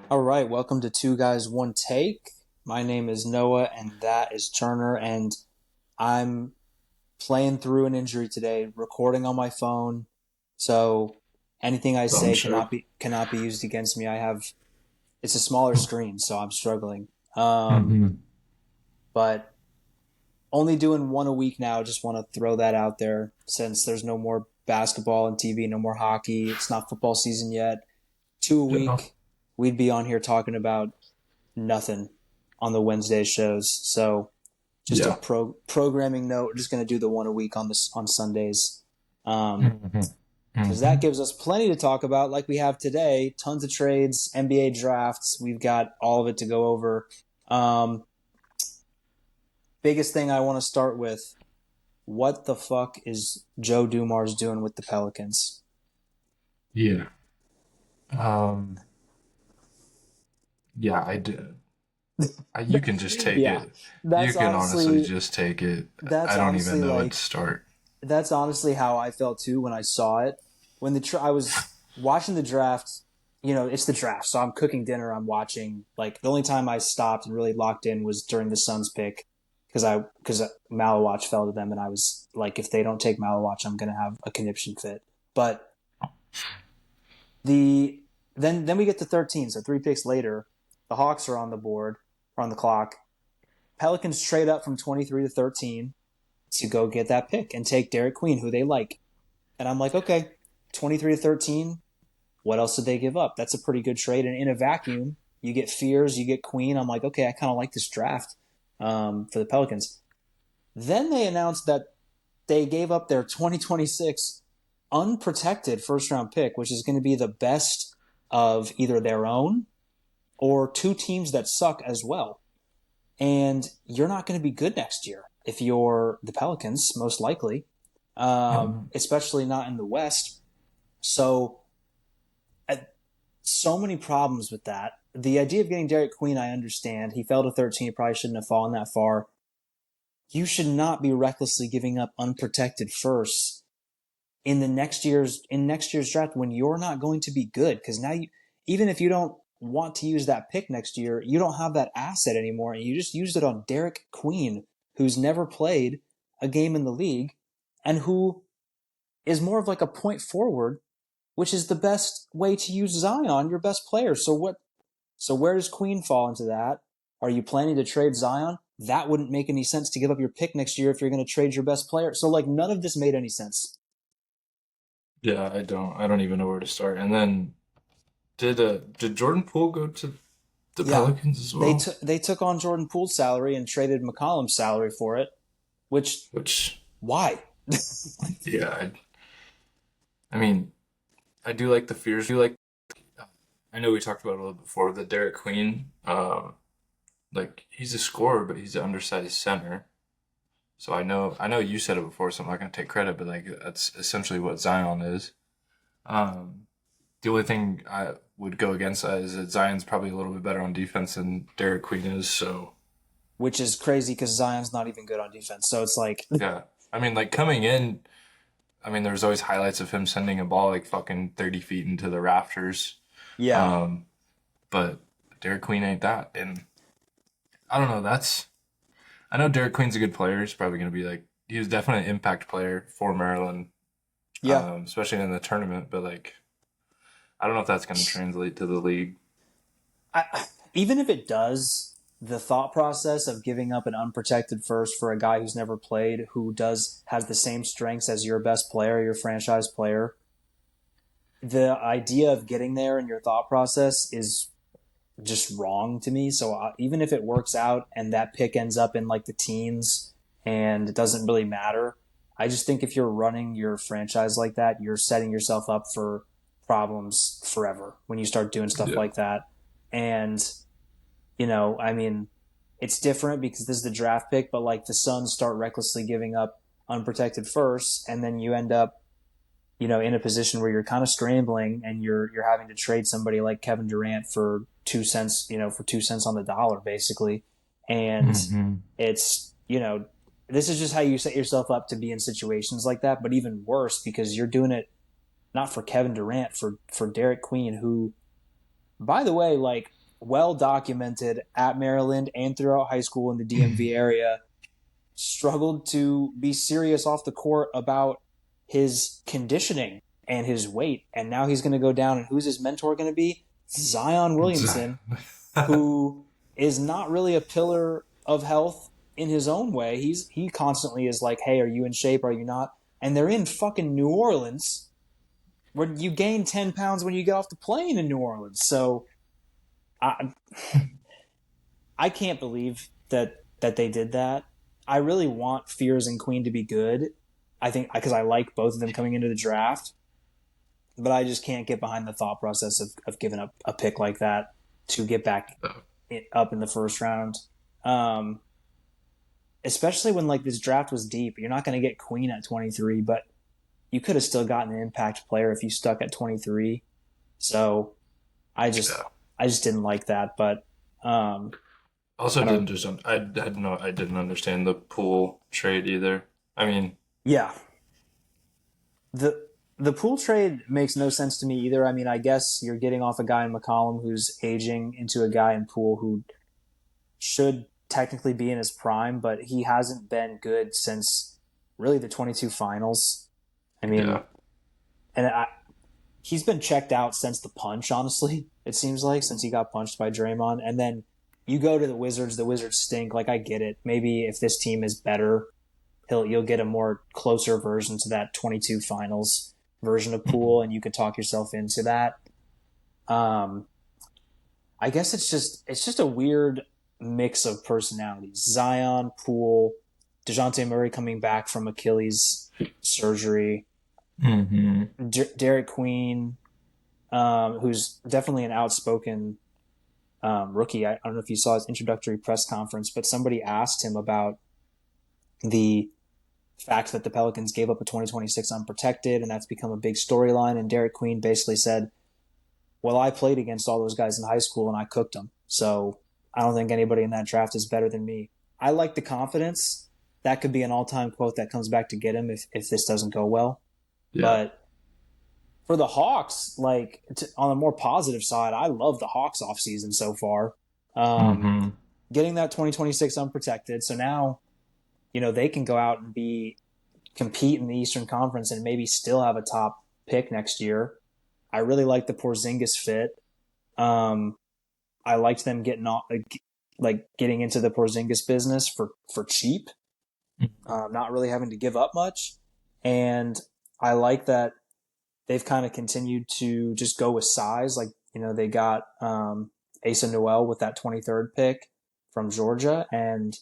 All right, welcome to Two Guys One Take. My name is Noah, and that is Turner, and I'm playing through an injury today, recording on my phone, so anything I Bum say show. cannot be used against me. It's a smaller screen, so I'm struggling. Um, hmm but only doing one a week now. Just want to throw that out there since there's no more basketball and TV, no more hockey. It's not football season yet. Two a Yeah. week, we'd be on here talking about nothing on the Wednesday shows. So just a Yeah. programming note. We're just going to do the one a week on Sundays, hmm because that hmm gives us plenty to talk about, like we have today. Tons of trades, NBA drafts. We've got all of it to go over. Um, Biggest thing I want to start with: what the fuck is Joe Dumars doing with the Pelicans? Yeah. Um, yeah, I did. You can just take Yeah, it. You that's can honestly honestly just take it. that's I don't even honestly know where to like start. that's honestly how I felt too when I saw it. When I was watching the draft, it's the draft, so I'm cooking dinner. I'm watching. Like the only time I stopped and really locked in was during the Suns pick because Malawatch fell to them, and I was like, if they don't take Malawatch, I'm gonna have a conniption fit. But the then we get to 13, so three picks later, the Hawks are on the board, are on the clock. Pelicans trade up from 23 to 13 to go get that pick and take Derek Queen, who they like. And I'm like, okay, 23 to 13. What else did they give up? That's a pretty good trade. And in a vacuum, you get Fears, you get Queen. I'm like, okay, I kind of like this draft for the Pelicans. Then they announced that they gave up their 2026 unprotected first round pick, which is going to be the best of either their own or two teams that suck as well. And you're not going to be good next year if you're the Pelicans, most likely, Um, especially not in the West. So so many problems with that. The idea of getting Derek Queen, I understand. He fell to 13. He probably shouldn't have fallen that far. You should not be recklessly giving up unprotected firsts in next year's draft when you're not going to be good. Because now even if you don't want to use that pick next year, you don't have that asset anymore, and you just used it on Derek Queen, who's never played a game in the league, and who is more of like a point forward, which is the best way to use Zion, your best player. So what? So where does Queen fall into that? Are you planning to trade Zion? That wouldn't make any sense to give up your pick next year if you're going to trade your best player. So like none of this made any sense. yeah, I don't even know where to start. And then did Jordan Poole go to the Yeah, Pelicans as well? they took on Jordan Poole's salary and traded McCollum's salary for it. Which Which why? yeah, I mean, I do like the fears. I know we talked about it a little before, the Derek Queen. Like he's a scorer, but he's an undersized center. So I know you said it before, so I'm not gonna take credit, but like that's essentially what Zion is. Um, the only thing I would go against that is that Zion's probably a little bit better on defense than Derek Queen is. So Which is crazy because Zion's not even good on defense. So it's like, yeah, I mean, like coming in, I mean, there's always highlights of him sending a ball like fucking 30 feet into the rafters. yeah, Um, but Derek Queen ain't that, and I don't know. I know Derek Queen's a good player. He's probably gonna be like he was definitely an impact player for Maryland, yeah. especially in the tournament. But like, I don't know if that's going to translate to the league. Even if it does, the thought process of giving up an unprotected first for a guy who's never played, who does has the same strengths as your best player, your franchise player, the idea of getting there in your thought process is just wrong to me. So even if it works out and that pick ends up in like the teens and it doesn't really matter, I just think if you're running your franchise like that, you're setting yourself up for problems forever when you start doing stuff Yeah, like that. And I mean, it's different because this is the draft pick, but like the Suns start recklessly giving up unprotected first, and then you end up, in a position where you're kind of scrambling and you're having to trade somebody like Kevin Durant for 2 cents, for 2 cents on the dollar, basically. And hmm it's, this is just how you set yourself up to be in situations like that, but even worse because you're doing it not for Kevin Durant, for Derek Queen, who, by the way, like well documented at Maryland and throughout high school in the DMV area, struggled to be serious off the court about his conditioning and his weight. And now he's going to go down, and who's his mentor going to be? Zion Williamson, who is not really a pillar of health in his own way. He constantly is like, hey, are you in shape? Are you not? And they're in fucking New Orleans, where you gain 10 pounds when you get off the plane in New Orleans. So I can't believe that they did that. I really want Fears and Queen to be good. I think because I like both of them coming into the draft, but I just can't get behind the thought process of giving up a pick like that to get back up in the first round. Especially when like this draft was deep. You're not going to get Queen at 23, but you could have still gotten an impact player if you stuck at 23. So I just didn't like that, but also I didn't understand the Poole trade either. I mean, yeah. The Poole trade makes no sense to me either. I mean, I guess you're getting off a guy in McCollum who's aging into a guy in Poole who should technically be in his prime, but he hasn't been good since really the 22 finals. I mean, he's been checked out since the punch, honestly, it seems like, since he got punched by Draymond. And then you go to the Wizards stink. Like, I get it. Maybe if this team is better, you'll get a more closer version to that 22 finals version of Poole, and you could talk yourself into that. I guess it's just a weird mix of personalities. Zion, Poole, DeJounte Murray coming back from Achilles surgery, Derek Queen, who's definitely an outspoken rookie. I don't know if you saw his introductory press conference, but somebody asked him about the fact that the Pelicans gave up a 2026 unprotected, and that's become a big storyline. And Derek Queen basically said, well, I played against all those guys in high school and I cooked them. So I don't think anybody in that draft is better than me. I like the confidence. That could be an all-time quote that comes back to get him if this doesn't go well. Yeah. But for the Hawks, like on the more positive side, I love the Hawks offseason so far. Getting that 2026 unprotected. So now, they can go out and compete in the Eastern Conference and maybe still have a top pick next year. I really like the Porzingis fit. I liked them getting into the Porzingis business for cheap, not really having to give up much. And I like that they've kind of continued to just go with size. Like, they got Asa Noel with that 23rd pick from Georgia. And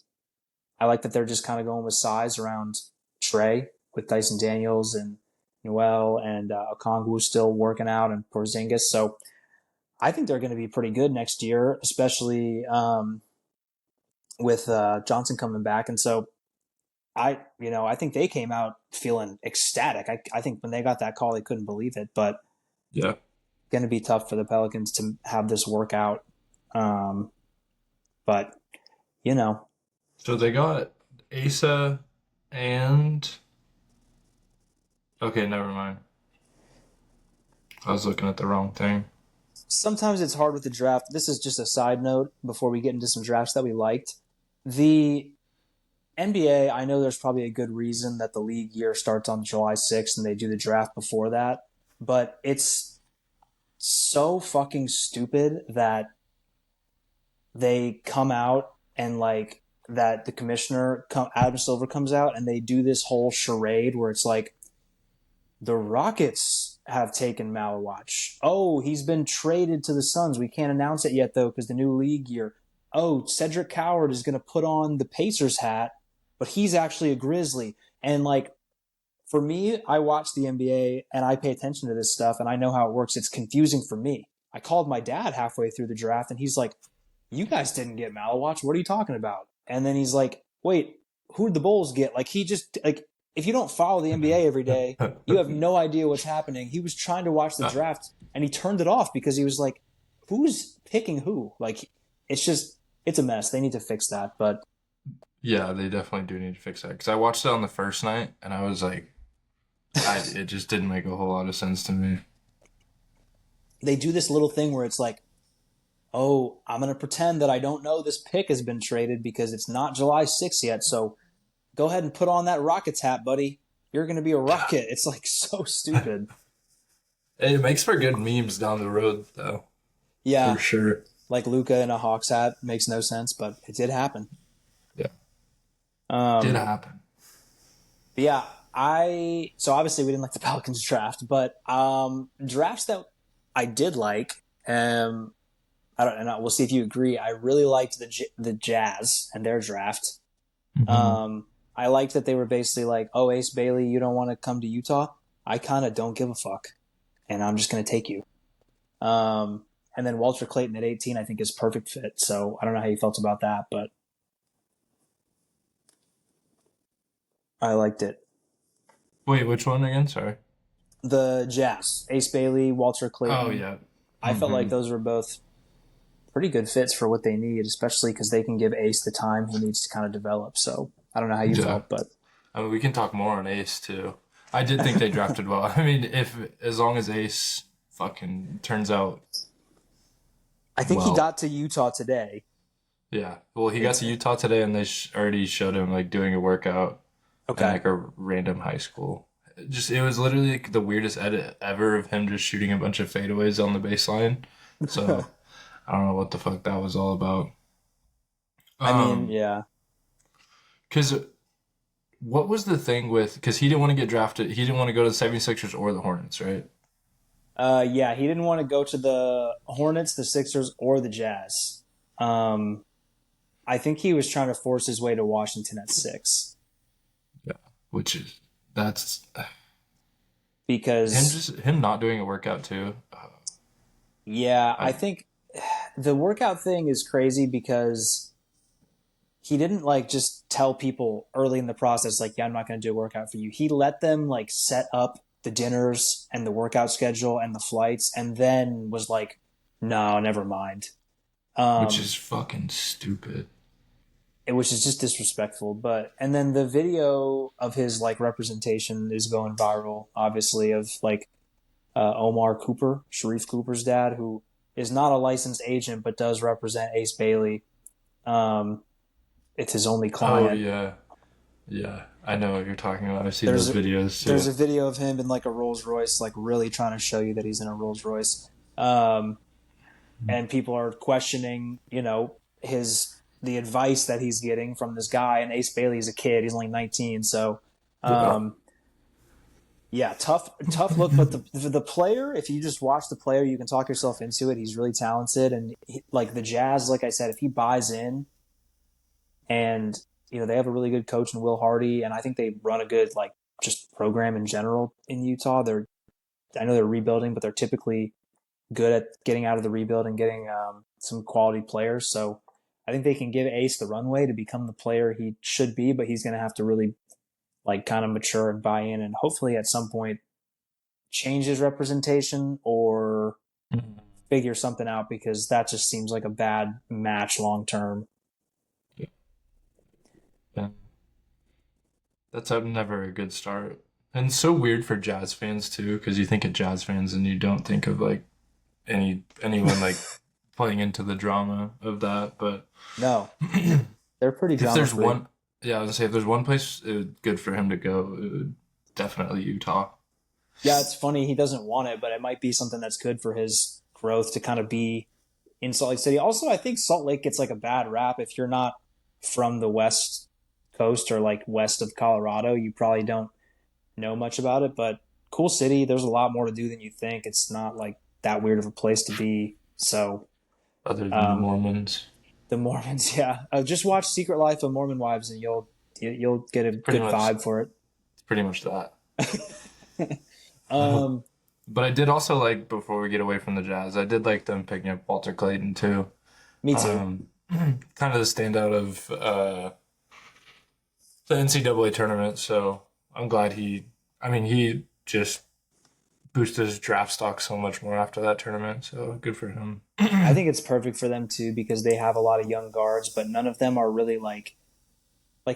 I like that they're just kind of going with size around Trey with Dyson Daniels and Noel and Okongwu still working out and Porzingis. So I think they're going to be pretty good next year, especially with Johnson coming back. And so I think they came out feeling ecstatic. I think when they got that call, they couldn't believe it. But yeah, going to be tough for the Pelicans to have this work out. But So they got Asa and... Okay, never mind. I was looking at the wrong thing. Sometimes it's hard with the draft. This is just a side note before we get into some drafts that we liked. The NBA, I know there's probably a good reason that the league year starts on July 6th and they do the draft before that, but it's so fucking stupid that they come out and that the commissioner, Adam Silver, comes out and they do this whole charade where it's like, the Rockets have taken Malawach. Oh, he's been traded to the Suns. We can't announce it yet, though, because the new league year. Oh, Cedric Coward is going to put on the Pacers hat, but he's actually a Grizzly. And, for me, I watch the NBA, and I pay attention to this stuff, and I know how it works. It's confusing for me. I called my dad halfway through the draft, and he's like, you guys didn't get Malawach. What are you talking about? And then he's like, wait, who did the Bulls get? If you don't follow the NBA every day, you have no idea what's happening. He was trying to watch the draft, and he turned it off because he was like, who's picking who? It's a mess. They need to fix that. But yeah, they definitely do need to fix that. Because I watched it on the first night, and I was like, it just didn't make a whole lot of sense to me. They do this little thing where it's like, Oh, I'm going to pretend that I don't know this pick has been traded because it's not July 6th yet. So go ahead and put on that Rockets hat, buddy. You're going to be a Rocket. It's like so stupid. It makes for good memes down the road, though, for Yeah, sure. like Luca in a Hawks hat makes no sense, but it did happen. Yeah, did Um, happen. but yeah, so obviously we didn't like the Pelicans draft, but drafts that I did like, I don't, and we'll see if you agree. I really liked the Jazz and their draft. Hmm. Um, I liked that they were basically like, "Oh, Ace Bailey, you don't want to come to Utah? I kind of don't give a fuck, and I'm just going to take you." And then Walter Clayton at 18, I think is perfect fit. So I don't know how you felt about that, but I liked it. Wait, which one again? Sorry. The Jazz, Ace Bailey, Walter Oh Clayton. yeah. I felt like Hmm. those were both pretty good fits for what they need, especially because they can give Ace the time he needs to kind of develop. So I don't know how you Yeah. felt, but I mean, we can talk more on Ace too. I did think they drafted well. I mean, if as long as Ace fucking turns out I think he well, got to Utah today. yeah. Well, he got It's to Utah today, and they already showed him like doing a workout in okay. like a random high school. Just it was literally like the weirdest edit ever of him just shooting a bunch of fadeaways on the baseline. So I don't know what the fuck that was all about. I mean, Um, yeah. because what was the thing with because he didn't want to get drafted. He didn't want to go to the 76ers or the Hornets, right? Yeah, he didn't want to go to the Hornets, the Sixers, or the Jazz. Um, I think he was trying to force his way to Washington at 6 Yeah, which is that's him because, just him not doing a workout too. yeah, I I think the workout thing is crazy because he didn't like just tell people early in the process, like, yeah, I'm not going to do a workout for you. He let them like set up the dinners and the workout schedule and the flights and then was like, no, never mind. which Um, is fucking stupid. which is just disrespectful. But and then the video of his like representation is going viral, obviously, of like Omar Cooper, Sharif Cooper's dad, who is not a licensed agent but does represent Ace Bailey. Um, it's his only Oh client. yeah, yeah. I know what you're talking about. I've seen There's those a, videos there's too. a video of him in like a Rolls Royce, like really trying to show you that he's in a Rolls Royce. Um, and people are questioning, his the advice that he's getting from this guy. And Ace Bailey's a kid; he's only 19, so Yeah. um, yeah, tough look. But the player, if you just watch the player, you can talk yourself into it. He's really talented, and like the Jazz, like I said, if he buys in, and they have a really good coach in Will Hardy, and I think they run a good like just program in general in Utah. I know they're rebuilding, but they're typically good at getting out of the rebuild and getting some quality players. So I think they can give Ace the runway to become the player he should be, but he's going to have to really like kind of mature and buy in, and hopefully at some point change his representation or figure something out because that just seems like a bad match long term. Yeah. That's never a good start. And it's so weird for Jazz fans too, because you think of Jazz fans and you don't think of like anyone like playing into the drama of that. But No, they're pretty if drama there's free. one, yeah, I was gonna say if there's one place good for him to go, it would definitely Utah. Yeah, it's funny he doesn't want it, but it might be something that's good for his growth to kind of be in Salt Lake City. Also, I think Salt Lake gets like a bad rap if you're not from the West Coast or like west of Colorado. You probably don't know much about it, but cool city. There's a lot more to do than you think. It's not like that weird of a place to be. So, Other than the um, Mormons, the Mormons, yeah. Just watch Secret Life of Mormon Wives, and you'll get a pretty good much, vibe for it's pretty much that. it. um, But I did also like before we get away from the Jazz, I did like them picking up Walter Clayton too. Me too. Um, kind of the standout of the NCAA tournament. So I'm glad I mean, he just boosted his draft stock so much more after that tournament. So good for him. I think it's perfect for them too because they have a lot of young guards, but none of them are really like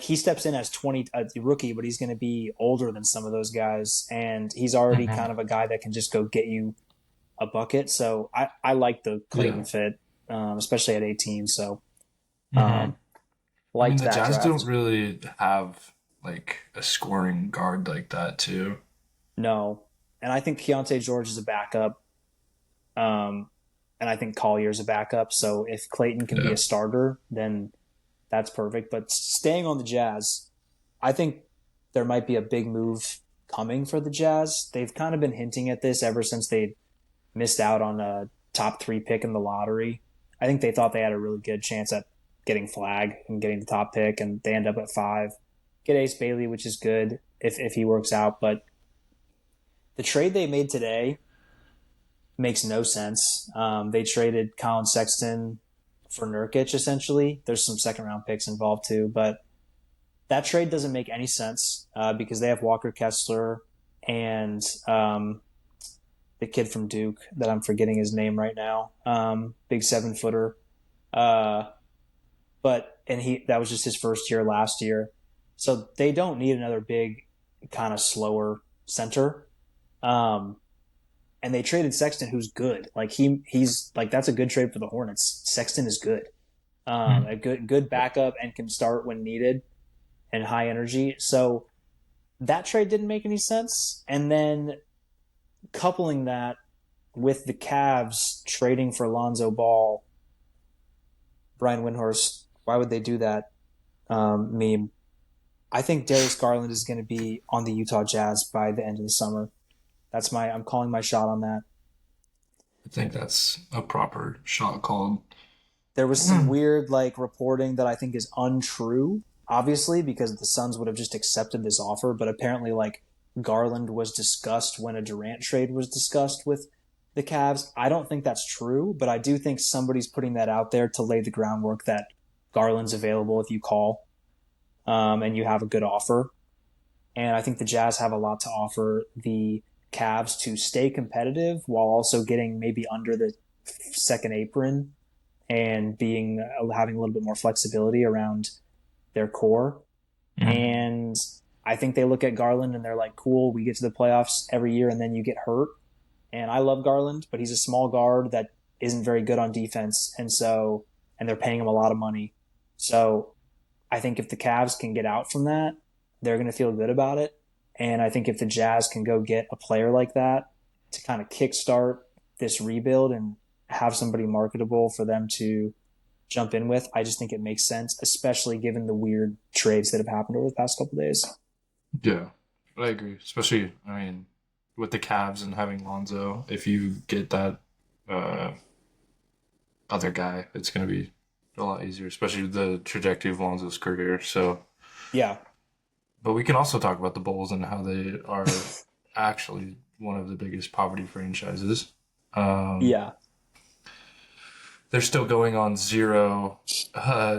he steps in as 20 a rookie, but he's going to be older than some of those guys, and he's already Hmm. kind of a guy that can just go get you a bucket. So I like the Clayton Yeah. fit. especially at 18. So, Hmm. um, I mean, liked the that Jazz don't draft. really have like a scoring guard like that, too. No, and I think Keontae George is a backup. Um, and I think Collier's a backup. So if Clayton can be a Yeah. starter, then that's perfect. But staying on the Jazz, I think there might be a big move coming for the Jazz. They've kind of been hinting at this ever since they missed out on a top 3 pick in the lottery. I think they thought they had a really good chance at getting Flag and getting the top pick, and they end up at 5. Get Ace Bailey, which is good if he works out. But the trade they made today makes no sense. They traded Colin Sexton for Nurkic, essentially. There's some second round picks involved too, but that trade doesn't make any sense because they have Walker Kessler and the kid from Duke that I'm forgetting his name right now, big 7-footer. Uh, and he that was just his first year last year, so they don't need another big kind of slower center. Um, and they traded Sexton, who's good. Like he's like that's a good trade for the Hornets. Sexton is good, Hmm. a good backup and can start when needed and high energy. So that trade didn't make any sense. And then coupling that with the Cavs trading for Lonzo Ball, Brian Windhorst, why would they do that? Meme. I think Darius Garland is going to be on the Utah Jazz by the end of the summer. I'm calling my shot on that. I think that's a proper shot called. There was some Hmm. weird like reporting that I think is untrue, obviously, because the Suns would have just accepted this offer, but apparently like Garland was discussed when a Durant trade was discussed with the Cavs. I don't think that's true, but I do think somebody's putting that out there to lay the groundwork that Garland's available if you call and you have a good offer. And I think the Jazz have a lot to offer the Cavs to stay competitive while also getting maybe under the second apron and being having a little bit more flexibility around their core. Hmm. And I think they look at Garland and they're like, cool, we get to the playoffs every year and then you get hurt. And I love Garland, but he's a small guard that isn't very good on defense. And they're paying him a lot of money. So I think if the Cavs can get out from that, they're going to feel good about it. And I think if the Jazz can go get a player like that to kind of kickstart this rebuild and have somebody marketable for them to jump in with, I just think it makes sense, especially given the weird trades that have happened over the past couple of days. Yeah, I agree. Especially, I mean, with the Cavs and having Lonzo, if you get that uh, other guy, it's going to be a lot easier, especially the trajectory of Lonzo's career. So, Yeah. but we can also talk about the Bulls and how they are actually one of the biggest poverty franchises. Um, Yeah. they're still going on zero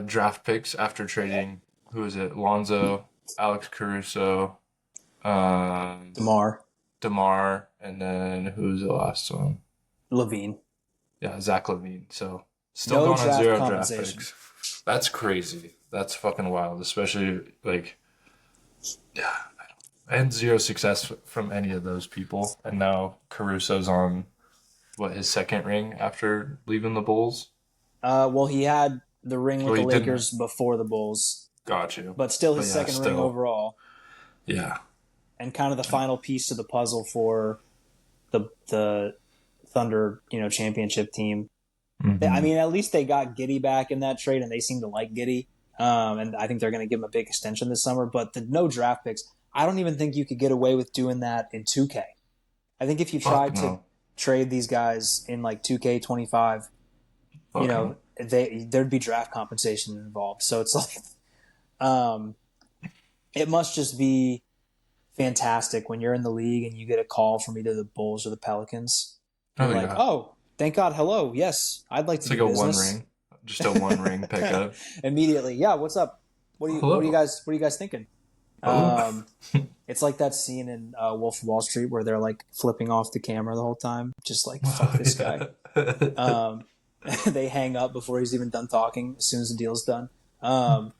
draft picks after trading. Who is it? Lonzo, Alex Caruso, um, DeMar, DeMar, and then who's the last one? Levine. Yeah, Zach Levine. So still No going on draft zero draft compensation. picks. That's crazy. That's fucking wild. Especially like, yeah, and zero success from any of those people. And now Caruso's on what his second ring after leaving the Bulls. Well, he had the ring with Well, the he didn't. Lakers before the Bulls, Got you. but still But his yeah, second ring still, overall, yeah. and kind of the final piece to the puzzle for the Thunder, championship team. I Hmm. mean, at least they got Giddy back in that trade, and they seem to like Giddy. And I think they're going to give him a big extension this summer. But the no draft picks, I don't even think you could get away with doing that in 2K. I think if you Fuck tried to no. trade these guys in like 2K25, Fuck no. there'd be draft compensation involved. So it's like, um, it must just be fantastic when you're in the league and you get a call from either the Bulls or the Pelicans. You're Oh like, yeah. oh, thank God, hello, yes, I'd like to It's do like a one business. ring, just a one ring pickup. Immediately, yeah, what's up? Hello. What are you guys thinking? Oh. Um, it's like that scene in Wolf of Wall Street where they're like flipping off the camera the whole time, just like fuck Oh this guy. yeah. Um, they hang up before he's even done talking. As soon as the deal's done, um,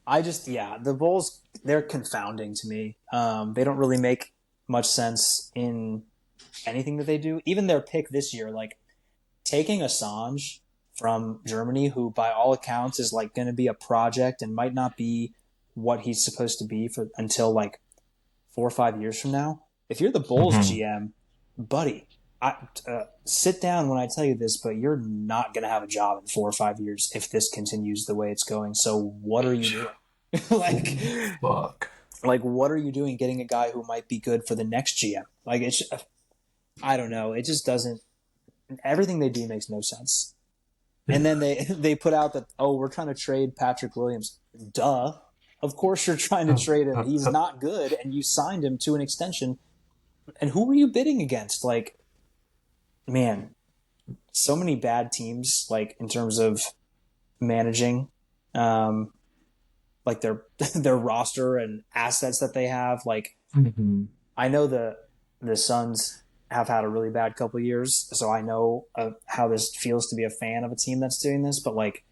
the Bulls they're confounding to me. They don't really make much sense in anything that they do. Even their pick this year, like taking Assange from Germany, who by all accounts is like going to be a project and might not be what he's supposed to be for until like 4 or 5 years from now. If you're the Bulls Mm-hmm. GM, buddy, sit down when I tell you this, but you're not going to have a job in 4 or 5 years if this continues the way it's going. So what are you doing? like, Fuck. like what are you doing getting a guy who might be good for the next GM? Like, I don't know. It just doesn't. Everything they do makes no sense. And then they put out that, oh, we're trying to trade Patrick Williams. Duh. Of course you're trying to trade him. He's not good, and you signed him to an extension. And who were you bidding against? Like, man, so many bad teams, like, in terms of managing, like, their roster and assets that they have. Like, Mm-hmm. I know the Suns have had a really bad couple of years, so I know how this feels to be a fan of a team that's doing this. But like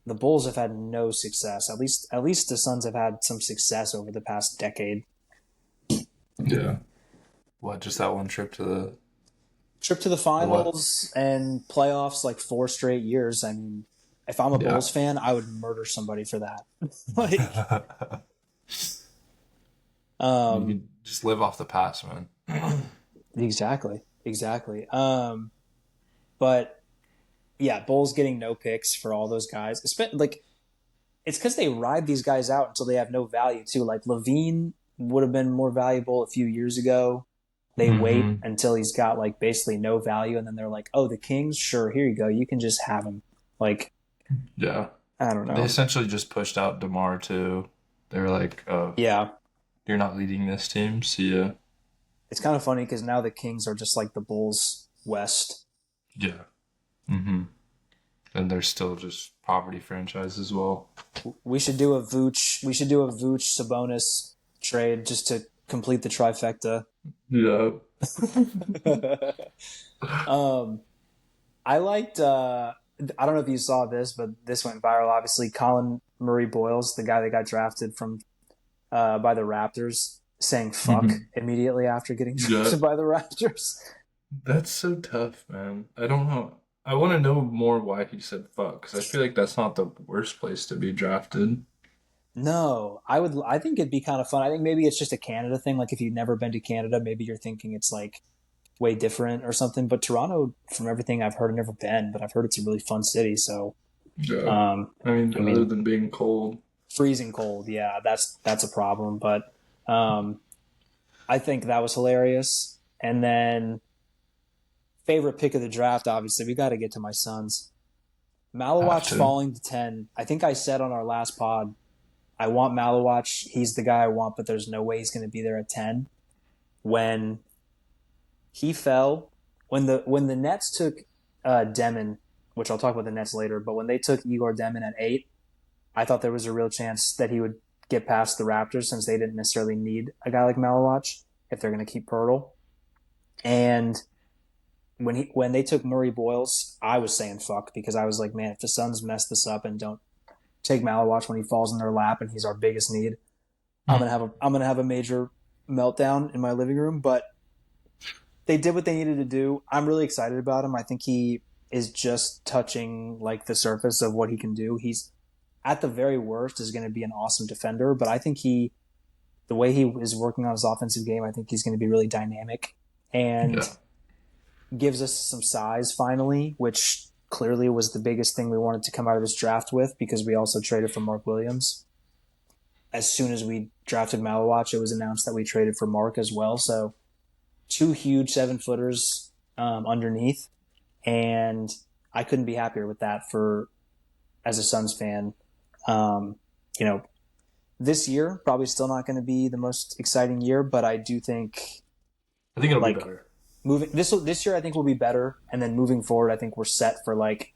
the Bulls have had no success. At least the Suns have had some success over the past decade. Yeah. What? Just that one trip Trip to the the what? finals and playoffs like 4 straight years. I mean, if I'm a Yeah. Bulls fan, I would murder somebody for that. like, You can just live off the past, man. exactly. But yeah, Bulls getting no picks for all those guys. Like, it's because they ride these guys out until they have no value too. Like Levine would have been more valuable a few years ago. They wait Mm-hmm. until he's got like basically no value, and then they're like, "Oh, the Kings, sure, here you go. You can just have him." Like, Yeah. I don't They know. essentially just pushed out DeMar too. They were like, Yeah, you're not leading this team. See ya. it's kind of funny because now the Kings are just like the Bulls West. Yeah. Mm-hmm. And they're still just poverty franchise as well. We should do a Vooch. We should do a Vooch Sabonis trade just to complete the trifecta. Yeah. um, I liked. I don't know if you saw this, but this went viral. Obviously, Colin Murray Boyles, the guy that got drafted from by the Raptors, saying "fuck" Mhm. immediately after getting Yeah. drafted by the Raptors. That's so tough, man. I don't know. I want to know more why he said fuck, because I feel like that's not the worst place to be drafted. No, I would. I think it'd be kind of fun. I think maybe it's just a Canada thing. Like if you've never been to Canada, maybe you're thinking it's like way different or something. But Toronto, from everything I've heard, I've never been, but I've heard it's a really fun city. So, Yeah. um, I I other mean, than being cold. freezing cold, yeah, that's a problem. But um, I think that was hilarious. And then favorite pick of the draft, obviously, we got to get to my Suns. Have Malawach to. falling to 10. I think I said on our last pod, I want Malawach. He's the guy I want, but there's no way he's going to be there at 10. When he fell, when the Nets took Demon, which I'll talk about the Nets later, but when they took Igor Demon at 8, I thought there was a real chance that he would get past the Raptors since they didn't necessarily need a guy like Malawach if they're going to keep Pirtle. And when they took Murray Boyles, I was saying fuck because I was like, man, if the Suns mess this up and don't take Malawach when he falls in their lap and he's our biggest need, I'm gonna have a major meltdown in my living room. But they did what they needed to do. I'm really excited about him. I think he is just touching like the surface of what he can do. He's at the very worst is going to be an awesome defender, but I think the way he is working on his offensive game, I think he's going to be really dynamic and Yeah. gives us some size finally, which clearly was the biggest thing we wanted to come out of this draft with because we also traded for Mark Williams. As soon as we drafted Malawach, it was announced that we traded for Mark as well. So 2 huge 7-footers underneath, and I couldn't be happier with that for as a Suns fan. You know, this year probably still not going to be the most exciting year, but I do think I think it'll be like better. moving this year I think will be better, and then moving forward I think we're set for like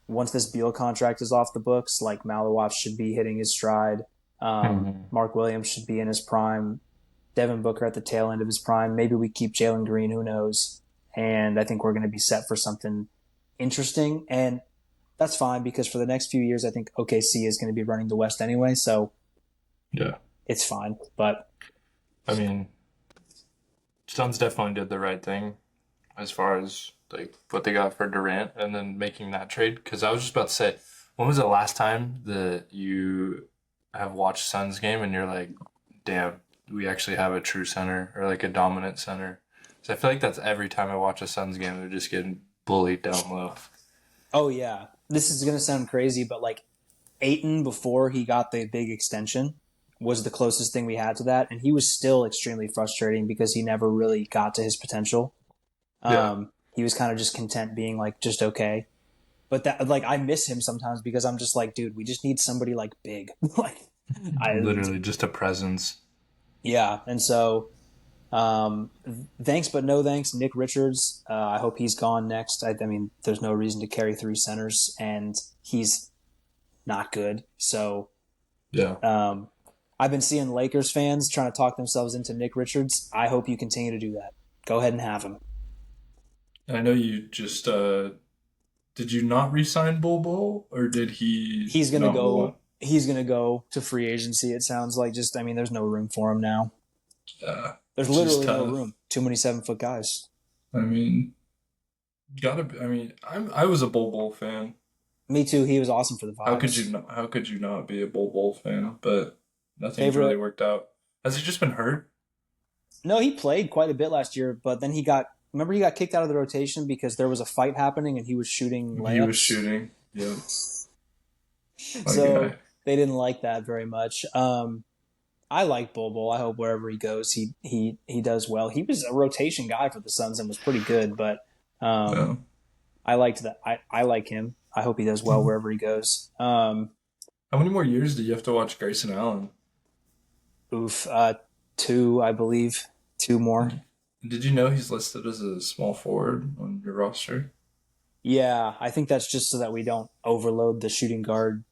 once this Beal contract is off the books, like Malawach should be hitting his stride. Mhm. Mark Williams should be in his prime. Devin Booker at the tail end of his prime. Maybe we keep Jalen Green, who knows? And I think we're going to be set for something interesting. And that's fine because for the next few years, I think OKC is going to be running the West anyway. So Yeah. it's fine. But I mean, Suns definitely did the right thing as far as like what they got for Durant and then making that trade. Because I was just about to say, when was the last time that you have watched Suns game and you're like, damn, we actually have a true center or like a dominant center? So I feel like that's every time I watch a Suns game, they're just getting bullied down low. Oh yeah, this is gonna sound crazy, but like Aiton before he got the big extension was the closest thing we had to that, and he was still extremely frustrating because he never really got to his potential. Yeah, He was kind of just content being like just okay. But that like I miss him sometimes because I'm just like, dude, we just need somebody like big. like I literally just a presence. yeah, and so thanks but no thanks, Nick Richards. I hope he's gone next. I mean, there's no reason to carry three centers, and he's not good. So Yeah. um, I've been seeing Lakers fans trying to talk themselves into Nick Richards. I hope you continue to do that. Go ahead and have him. I know you just did you not re-sign Bol Bol or did he He's gonna not go. want? He's gonna go to free agency. It sounds like just. I mean, there's no room for him now. Yeah, There's it's just literally no tough. room. Too many 7 foot guys. I mean, I mean, I was a Bol Bol fan. Me too. He was awesome for the How could you vibes. not? How could you not be a Bol Bol fan? But nothing's really Favorite? worked out. Has he just been hurt? No, he played quite a bit last year, but then he got. Remember, he got kicked out of the rotation because there was a fight happening and he was shooting He was layups. shooting. Yep, my So guy. they didn't like that very much. I like Bol Bol. I hope wherever he goes, he does well. He was a rotation guy for the Suns and was pretty good, but um, Yeah. I liked that. I like him. I hope he does well wherever he goes. How many more years do you have to watch Grayson Allen? Oof, two, I believe, two more. Did you know he's listed as a small forward on your roster? Yeah, I think that's just so that we don't overload the shooting guard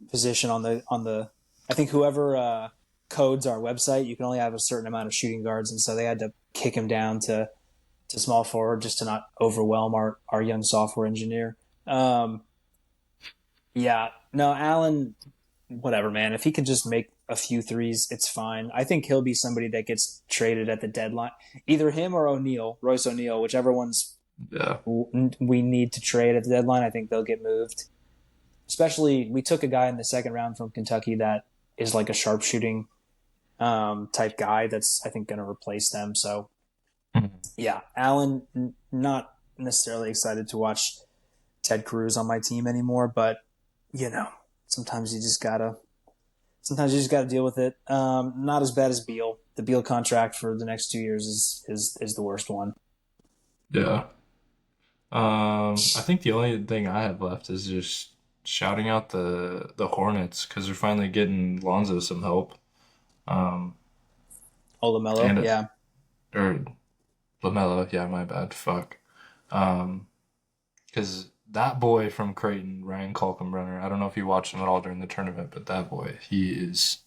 position on the. I think whoever codes our website, you can only have a certain amount of shooting guards, and so they had to kick him down to small forward just to not overwhelm our young software engineer. Um, yeah, no, Allen, whatever, man. If he can just make a few threes, it's fine. I think he'll be somebody that gets traded at the deadline. Either him or O'Neal, Royce O'Neal, whichever one's Yeah. we need to trade at the deadline. I think they'll get moved. Especially, we took a guy in the second round from Kentucky that is like a sharpshooting type guy that's I think going to replace them. So yeah, Allen, not necessarily excited to watch Ted Cruz on my team anymore, but you know, sometimes you just gotta deal with it. Not as bad as Beal. The Beal contract for the next 2 years is the worst one. Yeah. I think the only thing I have left is just shouting out the Hornets because they're finally getting Lonzo some help. Um, Oh, LaMelo, and yeah, or Lamelo, yeah, my bad. Fuck. Um, because that boy from Creighton, Ryan Kalkenbrunner, I don't know if you watched him at all during the tournament, but that boy, he's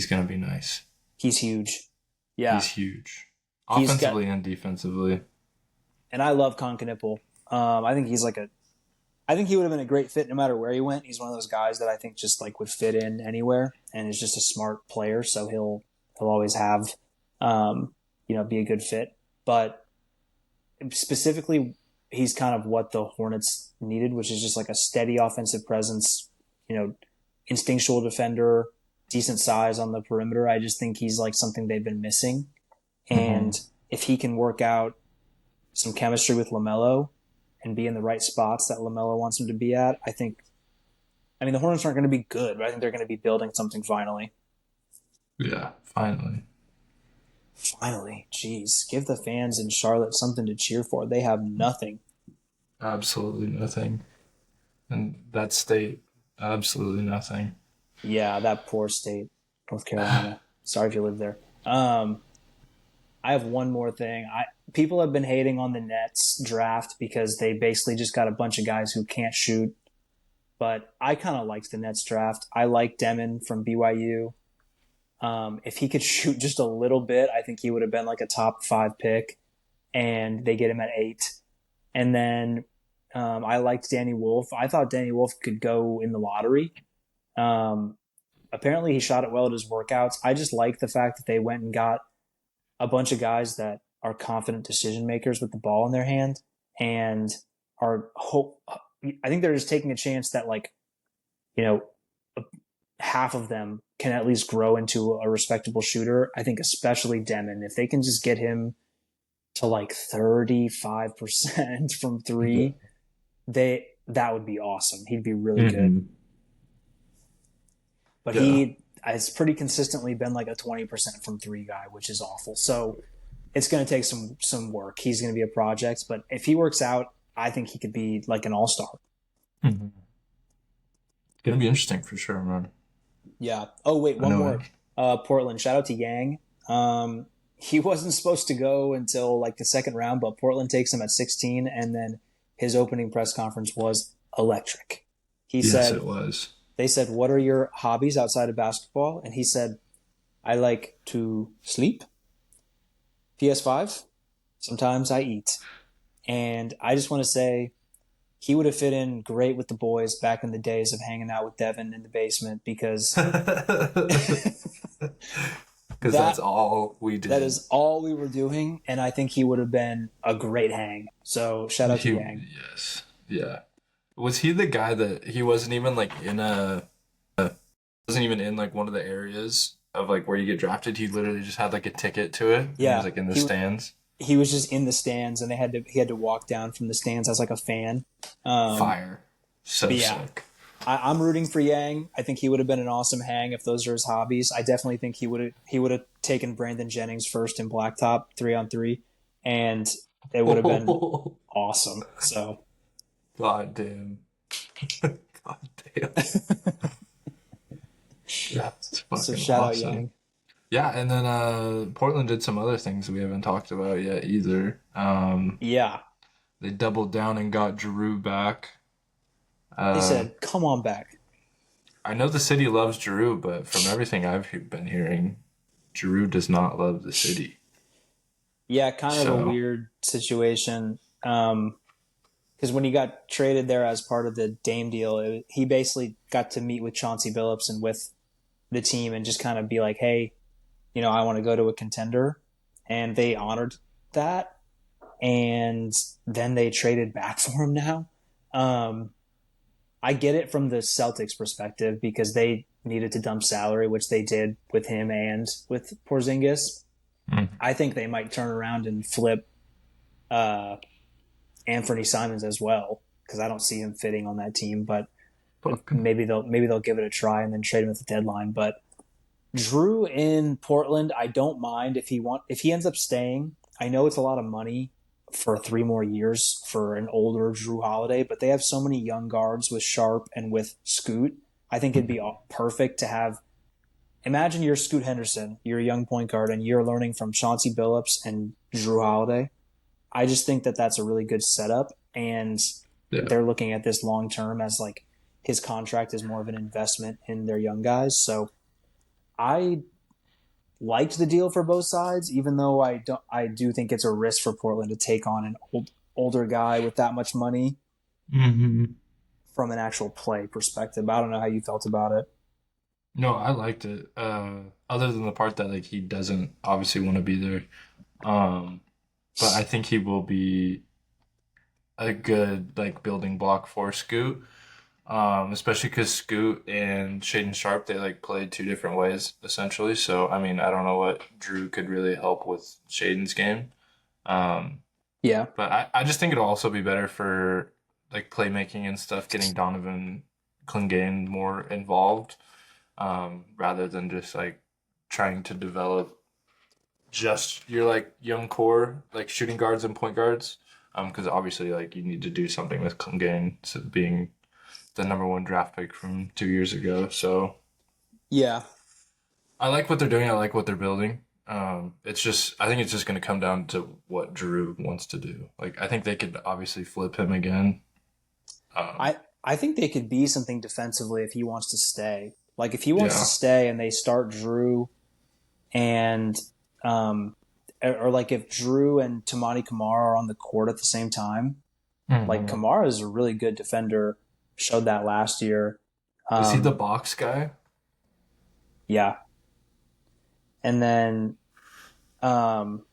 gonna be nice. he's huge. Yeah, He's huge, he's got, offensively and defensively. and I love Concanipple. I think he's like a. I think he would have been a great fit no matter where he went. He's one of those guys that I think just like would fit in anywhere, and is just a smart player. So he'll always have, be a good fit. But specifically, he's kind of what the Hornets needed, which is just like a steady offensive presence. Instinctual defender, decent size on the perimeter. I just think he's like something they've been missing, Hmm. and if he can work out some chemistry with LaMelo and be in the right spots that LaMelo wants him to be at, I think. I mean, the Hornets aren't going to be good, but I think they're going to be building something finally. Yeah, finally. Finally, jeez, give the fans in Charlotte something to cheer for. They have nothing. Absolutely nothing. And that state, absolutely nothing. Yeah, that poor state, North Carolina. Sorry if you live there. I have one more thing. People have been hating on the Nets draft because they basically just got a bunch of guys who can't shoot. But I kind of liked the Nets draft. I like Demon from BYU. If he could shoot just a little bit, I think he would have been like a top 5 pick. And they get him at 8. And then I liked Danny Wolf. I thought Danny Wolf could go in the lottery. Um, Apparently, he shot it well at his workouts. I just like the fact that they went and got a bunch of guys that are confident decision makers with the ball in their hand and are hope. I think they're just taking a chance that like, you know, half of them can at least grow into a respectable shooter. I think especially Demon, if they can just get him to like 35% from Yeah. three, that would be awesome. He'd be really good. Mm-hmm. But Yeah. he has pretty consistently been like a 20% from three guy, which is awful. So it's going to take some work. He's going to be a project, but if he works out, I think he could be like an all-star. Mm-hmm. It's gonna be interesting for sure, man. Yeah. Oh wait, I one know it. more. Portland. Shout out to Yang. He wasn't supposed to go until like the second round, but Portland takes him at 16, and then his opening press conference was electric. He Yes, said, it was. "They said, what are your hobbies outside of basketball?" And he said, "I like to sleep, PS5. Sometimes I eat." And I just want to say he would have fit in great with the boys back in the days of hanging out with Devin in the basement because Because that's all we that did. is all we were doing, and I think he would have been a great hang. So shout out to Yang. Yes. Yeah. Was he the guy that he wasn't even like in wasn't even in like one of the areas of like where you get drafted? He literally just had like a ticket to it and was Yeah, like in the stands. he was just in the stands, and he had to walk down from the stands as like a fan. Fire. So But yeah, sick. I'm rooting for Yang. I think he would have been an awesome hang if those are his hobbies. I definitely think he would have taken Brandon Jennings first in blacktop 3-on-3, and it would have been awesome. So God damn. God damn. That's so fucking shout out awesome. Yang. Yeah, and then Portland did some other things we haven't talked about yet either. Yeah, They doubled down and got Giroux back. they Uh, said, "Come on back." I know the city loves Giroux, but from everything I've been hearing, Giroux does not love the city. Yeah, kind of a So, weird situation. Because when he got traded there as part of the Dame deal, he basically got to meet with Chauncey Billups and with the team and just kind of be like, "Hey, I want to go to a contender," and they honored that. And then they traded back for him now. Um, I get it from the Celtics perspective because they needed to dump salary, which they did with him and with Porzingis. mm, I think they might turn around and flip uh, Anthony Simons as well because I don't see him fitting on that team. But fuck. maybe they'll give it a try and then trade him at the deadline. But Drew in Portland, I don't mind if he ends up staying. I know it's a lot of money for 3 more years for an older Drew Holiday, but they have so many young guards with Sharp and with Scoot. I think it'd be perfect to have. Imagine you're Scoot Henderson, you're a young point guard, and you're learning from Chauncey Billups and Drew Holiday. I just think that that's a really good setup, and Yeah. they're looking at this long term as like his contract is more of an investment in their young guys. So I liked the deal for both sides, even though I do think it's a risk for Portland to take on an older guy with that much money Mm-hmm. from an actual play perspective. I don't know how you felt about it. No, I liked it. Other than the part that like he doesn't obviously want to be there. Um, but I think he will be a good like building block for Scoot. Especially because Scoot and Shaden Sharp, they like played two different ways essentially. So I mean, I don't know what Drew could really help with Shaden's game. Um, Yeah, but I just think it'll also be better for like playmaking and stuff, getting Donovan Clingan more involved, rather than just like trying to develop just your like young core, like shooting guards and point guards. Because obviously like you need to do something with Clingan being the number one draft pick from 2 years ago. So yeah, I like what they're doing. I like what they're building. It's just I think it's just going to come down to what Drew wants to do. Like I think they could obviously flip him again. Um, I think they could be something defensively if he wants to stay. Like if he wants to yeah. stay and they start Drew and um or like if Drew and Tamani Kamara are on the court at the same time, like Mhm. Kamara is a really good defender. Showed that last year. Is he the Um, box guy? yeah, and then um,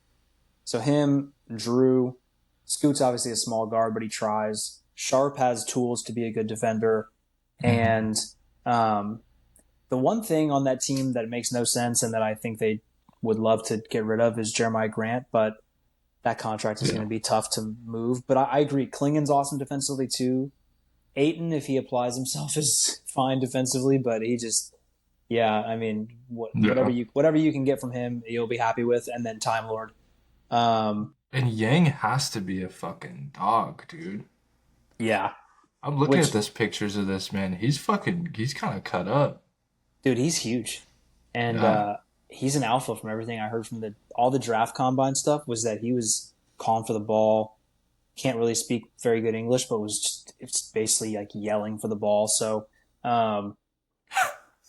So him, Drew, Scoot's obviously a small guard, but he tries. Sharp has tools to be a good defender. Mm-hmm. And um, the one thing on that team that makes no sense and that I think they would love to get rid of is Jeremiah Grant, but that contract is going Yeah. to be tough to move. But I agree. Klingon's awesome defensively too. Aiton, if he applies himself, is fine defensively, but he just, yeah, I mean, Yeah. whatever you can get from him, you'll be happy with. And then Time Lord, um, And Yang has to be a fucking dog, dude. yeah, I'm looking at which this pictures of this man. He's kind of cut up. dude, he's huge, and Yeah. he's an alpha from everything I heard from all the draft combine stuff was that he was calm for the ball, can't really speak very good English, but was just it's basically like yelling for the ball. So um,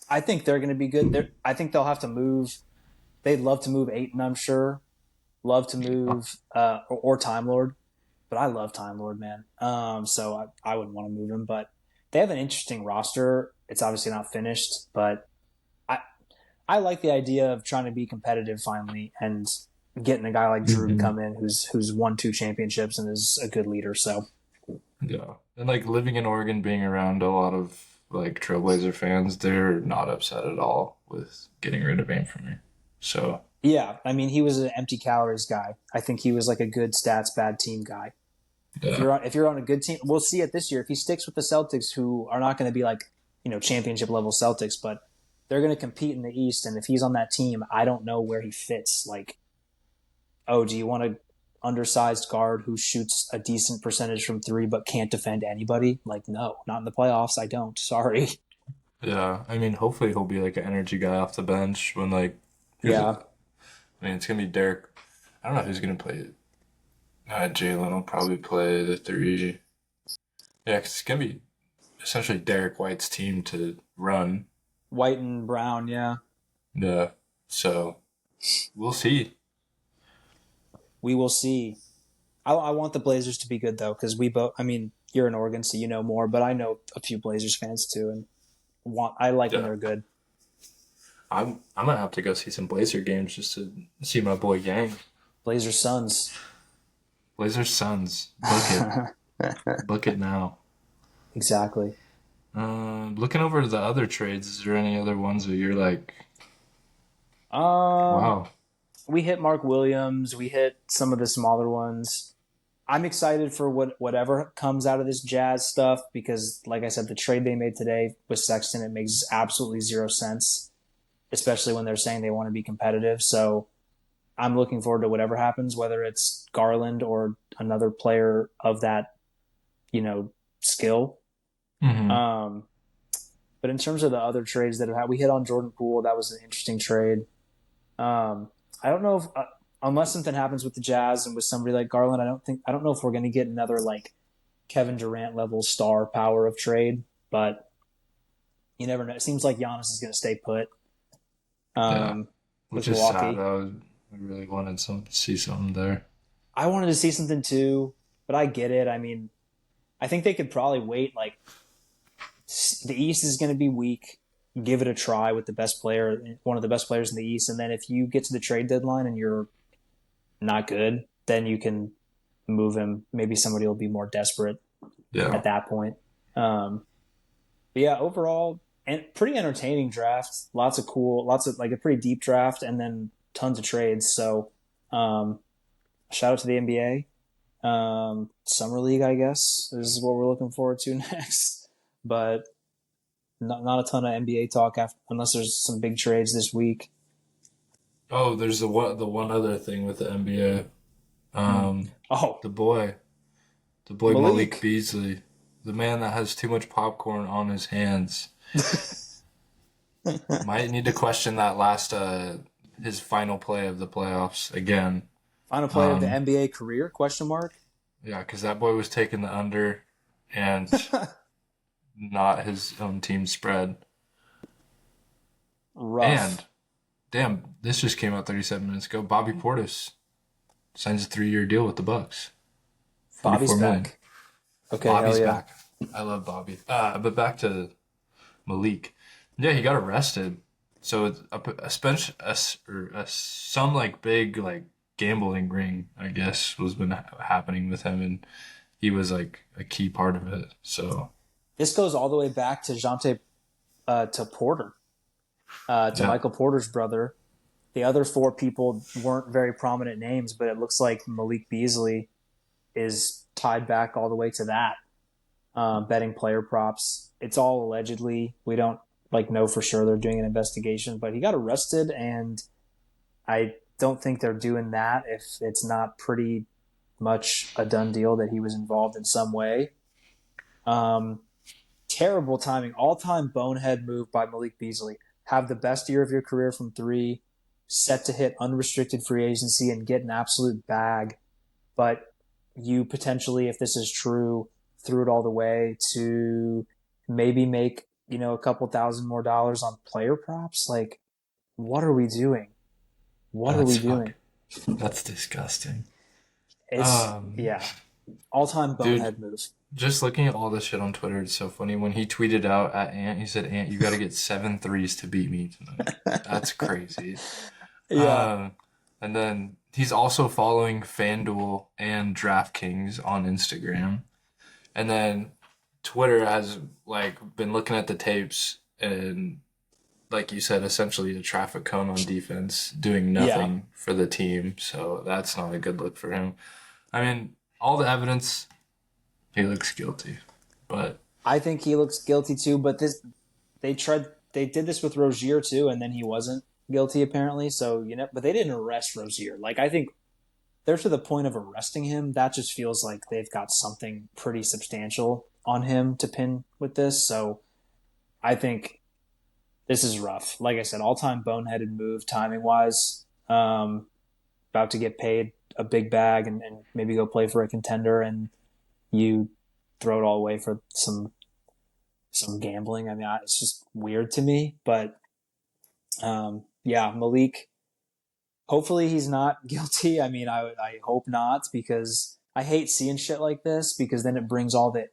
I think they're going to be good. I think they'll have to move. They'd love to move Aiton, I'm sure. Love to move or Time Lord, but I love Time Lord, man. So I wouldn't want to move him, but they have an interesting roster. It's obviously not finished, but I I like the idea of trying to be competitive finally and getting a guy like Drew to Hmm. come in who's won 2 championships and is a good leader. So Yeah. And like living in Oregon, being around a lot of like Trailblazer fans, they're not upset at all with getting rid of Anthony. So yeah, I mean he was an empty calories guy. I think he was like a good stats bad team guy. yeah. If you're on a good team, we'll see it this year. If he sticks with the Celtics, who are not going to be like championship level Celtics, but they're going to compete in the East, and if he's on that team, I don't know where he fits. Like, oh, do you want a undersized guard who shoots a decent percentage from three but can't defend anybody? Like, no, not in the playoffs. I don't. Sorry. Yeah. I mean, hopefully he'll be like an energy guy off the bench when like, because Yeah, I mean, it's gonna be Derek. I don't know who's gonna play it. Jalen will probably play the three. Yeah, 'cause it's gonna be essentially Derek White's team to run. White and Brown. Yeah, Yeah. So we'll see. we will see. I want the Blazers to be good though, because we both. I mean, you're in Oregon, so you know more, but I know a few Blazers fans too, and I like when Yeah. they're good. I'm gonna have to go see some Blazer games just to see my boy Yang. Blazers Suns. Blazers Suns. Book it. Book it now. Exactly. Looking over the other trades, is there any other ones that you're like, Um, wow? we hit Mark Williams. We hit some of the smaller ones. I'm excited for whatever comes out of this Jazz stuff because, like I said, the trade they made today with Sexton, it makes absolutely zero sense, especially when they're saying they want to be competitive. So I'm looking forward to whatever happens, whether it's Garland or another player of that, skill. Mm-hmm. Um, but in terms of the other trades that have had, we hit on Jordan Poole. That was an interesting trade. I don't know if unless something happens with the Jazz and with somebody like Garland, I don't know if we're going to get another like Kevin Durant level star power of trade, but you never know. It seems like Giannis is going to stay put Yeah, with which is sad. Milwaukee. I really wanted to see something there. I wanted to see something too, but I get it. I mean, I think they could probably wait. Like the East is going to be weak. Give it a try with the best player, one of the best players in the East, and then if you get to the trade deadline and you're not good, then you can move him. Maybe somebody will be more desperate Yeah. at that point. But yeah, overall, and pretty entertaining draft. Lots of like a pretty deep draft, and then tons of trades. So, shout out to the NBA. Summer League, I guess, is what we're looking forward to next. But not a ton of NBA talk unless there's some big trades this week. Oh, there's the one other thing with the NBA. Hmm. Um, Oh, the boy, Malik Malik. Beasley, the man that has too much popcorn on his hands, might need to question that last his final play of the playoffs again. Final play of the Um, NBA career? Question mark. yeah, because that boy was taking the under and not his own team spread. Rough. And damn, this just came out 37 minutes ago. Bobby Portis signs a 3-year deal with the Bucks. Bobby's 44 million. back. Okay, hell Bobby's yeah. back. I love Bobby. But back to Malik. Yeah, he got arrested. So it's some like big like gambling ring, I guess, was been happening with him, and he was like a key part of it. So This goes all the way back to to Porter, to yeah, Michael Porter's brother. The other four people weren't very prominent names, but it looks like Malik Beasley is tied back all the way to that. Betting player props. It's all allegedly. We don't know for sure they're doing an investigation, but he got arrested, and I don't think they're doing that if it's not pretty much a done deal that he was involved in some way. Um, Terrible timing. All time bonehead move by Malik Beasley. Have the best year of your career from three, set to hit unrestricted free agency and get an absolute bag. But you potentially, if this is true, threw it all the way to maybe make, a couple thousand more dollars on player props. Like, what are we doing? What are we that's doing? that's disgusting. It's, Um, yeah, all time dude, bonehead move. just looking at all this shit on Twitter, it's so funny. When he tweeted out at Ant, he said, "Ant, you got to get 7 threes to beat me tonight." That's crazy. Yeah. Um, and then he's also following FanDuel and DraftKings on Instagram. And then Twitter has like been looking at the tapes and like you said, essentially a traffic cone on defense, doing Yeah. nothing for the team. So that's not a good look for him. I mean, all the evidence, he looks guilty. But I think he looks guilty too, but they did this with Rozier too, and then he wasn't guilty apparently. So but they didn't arrest Rozier. Like I think they're to the point of arresting him. That just feels like they've got something pretty substantial on him to pin with this. So I think this is rough. Like I said, all time boneheaded move timing wise. About to get paid a big bag and maybe go play for a contender, and you throw it all away for some gambling. I mean, it's just weird to me. But yeah, Malik. Hopefully, he's not guilty. I mean, I hope not because I hate seeing shit like this because then it brings all the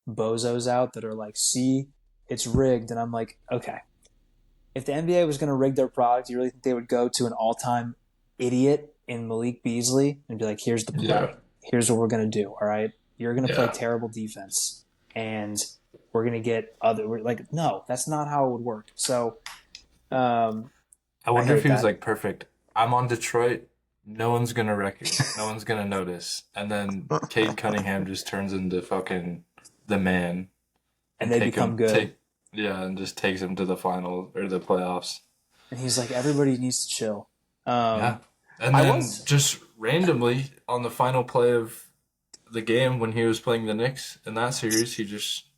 bozos out that are like, see, it's rigged, and I'm like, okay. If the NBA was going to rig their product, you really think they would go to an all-time idiot in Malik Beasley and be like, here's the yeah, play. Here's what we're going to do, all right? You're going to play yeah. terrible defense, and we're going to get other – we're like, no, that's not how it would work. So I I wonder if hate he was that. like perfect. I'm on Detroit. No one's gonna recognize. No one's gonna notice. And then Cade Cunningham just turns into fucking the man And and they become good. yeah, and just takes him to the final or the playoffs. And he's like, everybody needs to chill. Yeah. And I then was just randomly on the final play of the game when he was playing the Knicks in that series,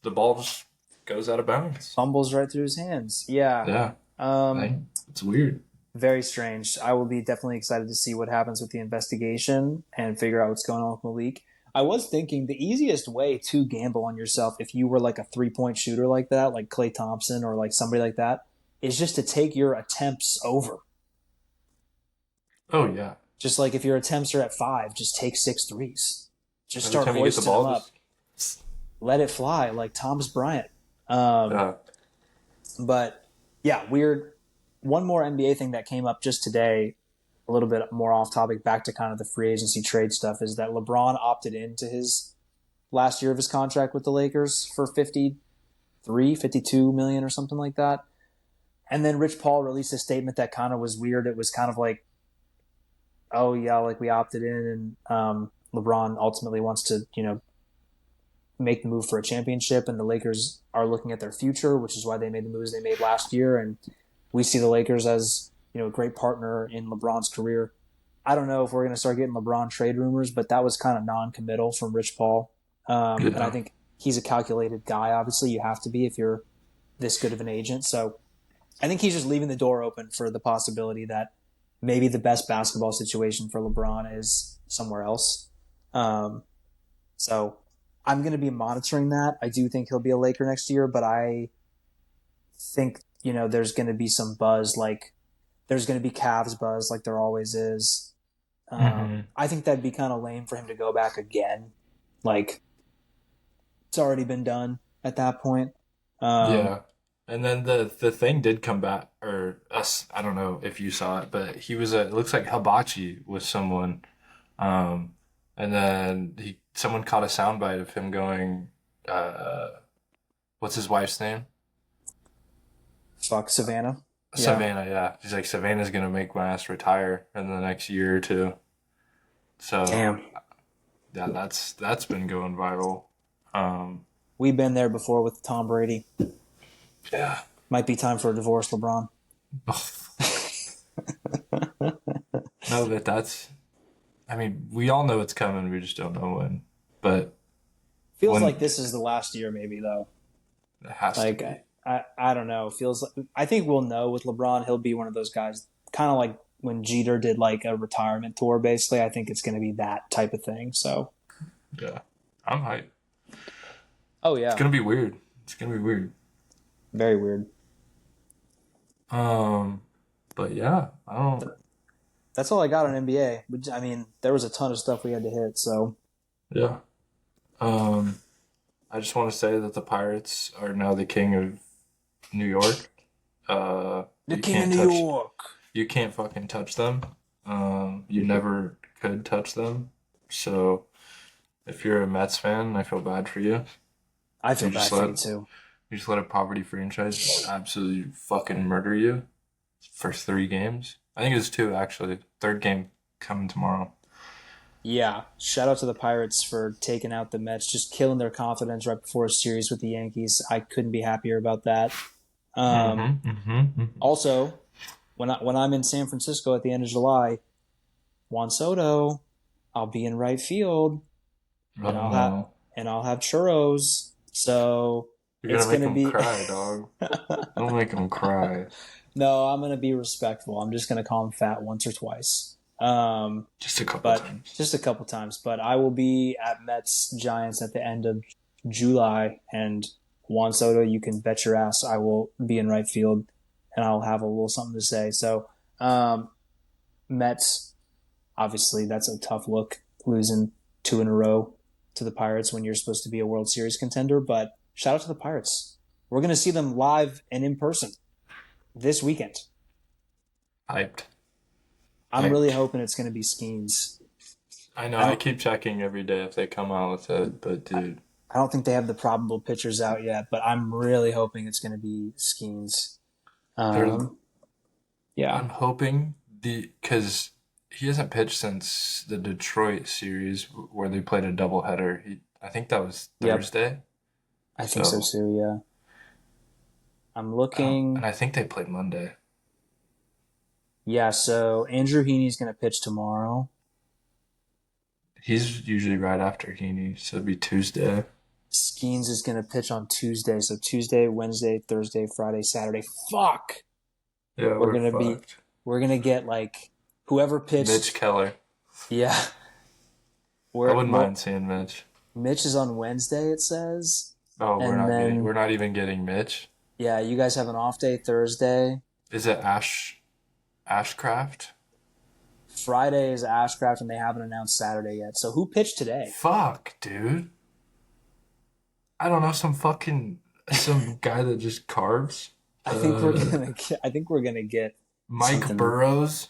the ball just goes out of bounds. fumbles right through his hands. Yeah. Yeah. Um, Like, it's weird. Very strange. I will be definitely excited to see what happens with the investigation and figure out what's going on with Malik. I was thinking the easiest way to gamble on yourself if you were like a 3-point shooter like that, like Klay Thompson or like somebody like that, is just to take your attempts over. Oh yeah. Just like if your attempts are at 5, just take 6 threes. Just Every start time you get the hoisting them ball, up. just Let it fly like Thomas Bryant. Um, yeah. but yeah, weird. One more NBA thing that came up just today, a little bit more off topic, back to kind of the free agency trade stuff, is that LeBron opted into his last year of his contract with the Lakers for 52 million or something like that. And then Rich Paul released a statement that kind of was weird. It was kind of like, oh yeah, like we opted in, and LeBron ultimately wants to, make the move for a championship, and the Lakers are looking at their future, which is why they made the moves they made last year. And we see the Lakers as, a great partner in LeBron's career. I don't know if we're going to start getting LeBron trade rumors, but that was kind of non-committal from Rich Paul. And I Yeah. think he's a calculated guy. Obviously, you have to be if you're this good of an agent. So I think he's just leaving the door open for the possibility that maybe the best basketball situation for LeBron is somewhere else. Um, so I'm going to be monitoring that. I do think he'll be a Laker next year, but I think, there's going to be some buzz, like there's going to be Cavs buzz like there always is. Hmm. I think that'd be kind of lame for him to go back again. Like, it's already been done at that point. Um, Yeah. And then the thing did come back, or us. I don't know if you saw it, but he was a. It looks like Hibachi was someone, um, and then someone caught a soundbite of him going, "What's his wife's name?" Fuck Savannah. Yeah. Savannah. Yeah, he's like Savannah's gonna make my ass retire in the next year or two. So Damn. yeah, that's been going viral. Um, We've been there before with Tom Brady. yeah. Might be time for a divorce, LeBron. No, but that's. I mean, we all know it's coming. We just don't know when. But Feels when like this is the last year, maybe though. it has to Like be. I don't know. Feels like I think we'll know with LeBron. He'll be one of those guys, kind of like when Jeter did like a retirement tour. Basically, I think it's going to be that type of thing. So. Yeah, I'm hyped. Oh It's yeah, gonna be weird. It's gonna be weird. very weird. Um, but yeah, I don't. That's all I got on NBA. I mean, there was a ton of stuff we had to hit. So Yeah. Um, I just want to say that the Pirates are now the king of New York. the You King of can't New touch. York. You can't fucking touch them. You never could touch them. So if you're a Mets fan, I feel bad for you. I feel You bad just for you let too. you just let a poverty franchise just absolutely fucking murder you for 3 games. I think it's two actually. Third game coming tomorrow. Yeah, shout out to the Pirates for taking out the Mets, just killing their confidence right before a series with the Yankees. I couldn't be happier about that. Um, Mm-hmm. Mm-hmm. also, when I'm in San Francisco at the end of July, Juan Soto, I'll be in right field, and Oh I'll have no. churros. So You're it's gonna make gonna them be. cry, dog. Don't make them cry. No, I'm gonna be respectful. I'm just gonna call him fat once or twice. Just a couple But times. just a couple times. But I will be at Mets Giants at the end of July, and Juan Soto, you can bet your ass I will be in right field, and I'll have a little something to say. So, Mets, obviously, that's a tough look, losing two in a row to the Pirates when you're supposed to be a World Series contender. But shout out to the Pirates. We're gonna see them live and in person this weekend. Hyped. I'm really Hyped. hoping it's gonna be Skeens. I know. I I don't. keep checking every day if they come out with it, but dude, I don't think they have the probable pitchers out yet, but I'm really hoping it's going to be Skeens. they're. Um, yeah. I'm hoping because he hasn't pitched since the Detroit series where they played a doubleheader. I think that was Yep. Thursday. I think so So, too. Yeah. I'm looking. and I think they played Monday. Yeah. So Andrew Heaney's going to pitch tomorrow. He's usually right after Heaney, so it'd be Tuesday. Skeens is going to pitch on Tuesday. So Tuesday, Wednesday, Thursday, Friday, Saturday. Fuck. Yeah, We're we're going to be. fucked. We're going to get like whoever Mitch pitched. Keller. Yeah. I We're, wouldn't we're mind seeing Mitch. Mitch is on Wednesday. It says, Oh, and then we're not even getting Mitch. yeah, you guys have an off day Thursday. Is it Ashcraft? Friday is Ashcraft, and they haven't announced Saturday yet. So who pitched today? Fuck, dude. I don't know, some guy that just carves. I think we're gonna get Mike something. Burrows.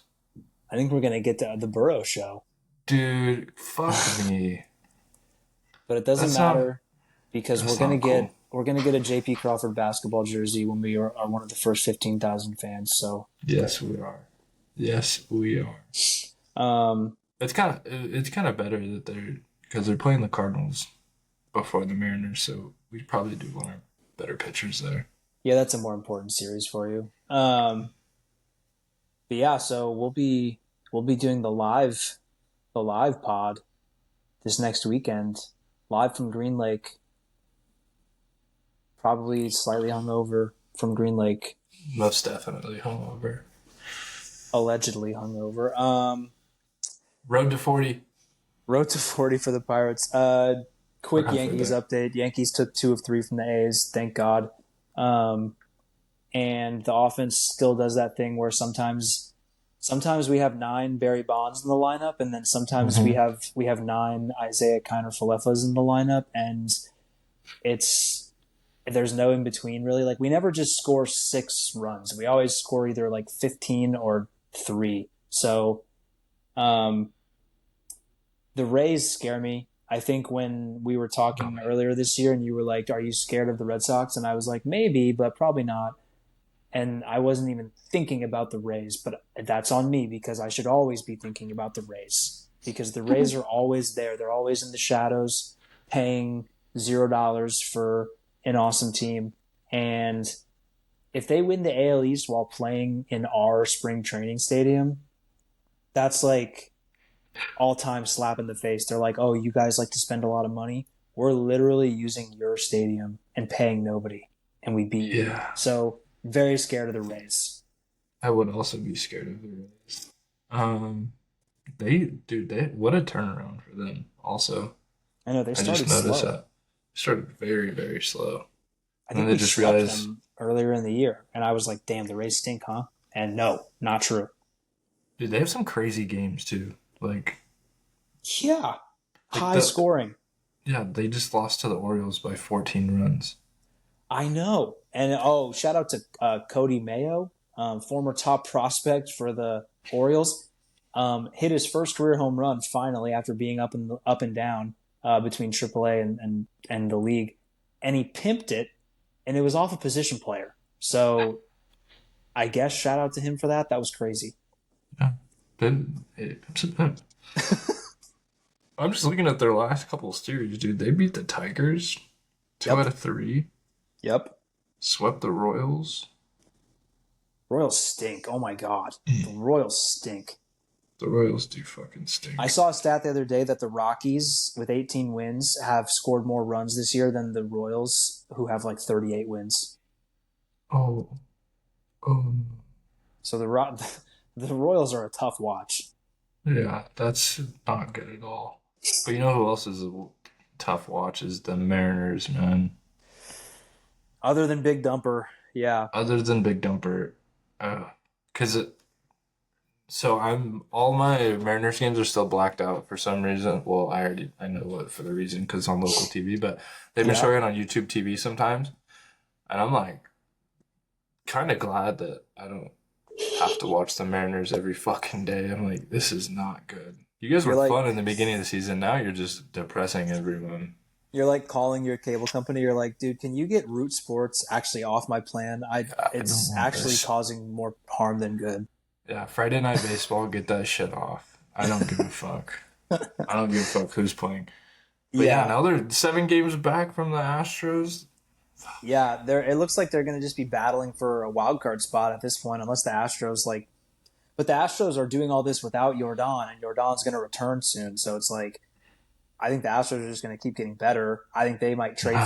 I think we're gonna get the Burrow show, Dude, fuck me. but it doesn't That's not matter because that's not cool. we're gonna get a JP Crawford basketball jersey when we are one of the first 15,000 fans. So Yes, we are. Yes, we are. um, It's kind of better that they're playing the Cardinals before the Mariners, so we probably do want our better pitchers there. yeah, that's a more important series for you. But yeah, so we'll be doing the live pod this next weekend, live from Green Lake. Probably slightly hungover from Green Lake, Most definitely hungover. allegedly hungover. Road to 40. Road to 40 for the Pirates. We're Quick halfway Yankees there. update. Yankees took 2 of 3 from the A's, thank God. And the offense still does that thing where sometimes we have 9 Barry Bonds in the lineup, and then sometimes Mm-hmm. we have 9 Isaiah Kiner Falefas in the lineup, and it's there's no in between really. Like we never just score 6 runs. We always score either like 15 or 3. So um, the Rays scare me. I think when we were talking earlier this year and you were like, are you scared of the Red Sox? And I was like, maybe, but probably not. And I wasn't even thinking about the Rays, but that's on me because I should always be thinking about the Rays because the Rays are always there. They're always in the shadows paying $0 for an awesome team. And if they win the AL East while playing in our spring training stadium, that's like all-time slap in the face. They're like, oh, you guys like to spend a lot of money? We're literally using your stadium and paying nobody, and we beat you. Yeah. So very scared of the Rays. I would also be scared of the Rays. They what a turnaround for them. Also, I know they I just started noticed slow. that started very, very slow, I and then think they we just swept realized, them earlier in the year, and I was like, damn, the Rays stink, huh? And no, not true. dude, they have some crazy games too. Yeah, Like high scoring. yeah, they just lost to the Orioles by 14 runs. I know. And oh, shout out to Cody Mayo, former top prospect for the Orioles. Hit his first career home run finally after being up and down between AAA and the league, and he pimped it, and it was off a position player. So I guess shout out to him for that. That was crazy. Yeah, it's a pimp. I'm just looking at their last couple of series, dude. They beat the Tigers 2 out Yep. of 3, Yep. swept the Royals. Royals stink. Oh my god, the Royals stink. The Royals do fucking stink. I saw a stat the other day that the Rockies, with 18 wins, have scored more runs this year than the Royals, who have like 38 wins. Oh, oh, So the Royals are a tough watch. yeah, that's not good at all. But you know who else is a tough watch is the Mariners, man. Other than Big Dumper, yeah. Other than Big Dumper, because so I'm all my Mariners games are still blacked out for some reason. Well, I know what for the reason because on local TV, but they've been Yeah. showing it on YouTube TV sometimes, and I'm like kind of glad that I don't have to watch the Mariners every fucking day. I'm like, this is not good. You guys You're were like fun in the beginning of the season. Now you're just depressing everyone. you're like calling your cable company. You're like, dude, can you get Root Sports actually off my plan? I don't It's want actually this. causing more harm than good. Yeah, Friday Night Baseball, get that shit off. I don't give a fuck. I don't give a fuck who's playing. But yeah, Yeah. now they're 7 games back from the Astros. Yeah, it looks like they're going to just be battling for a wild card spot at this point, unless the Astros like. But the Astros are doing all this without Jordan, and Jordan's going to return soon. So it's like, I think the Astros are just going to keep getting better. I think they might trade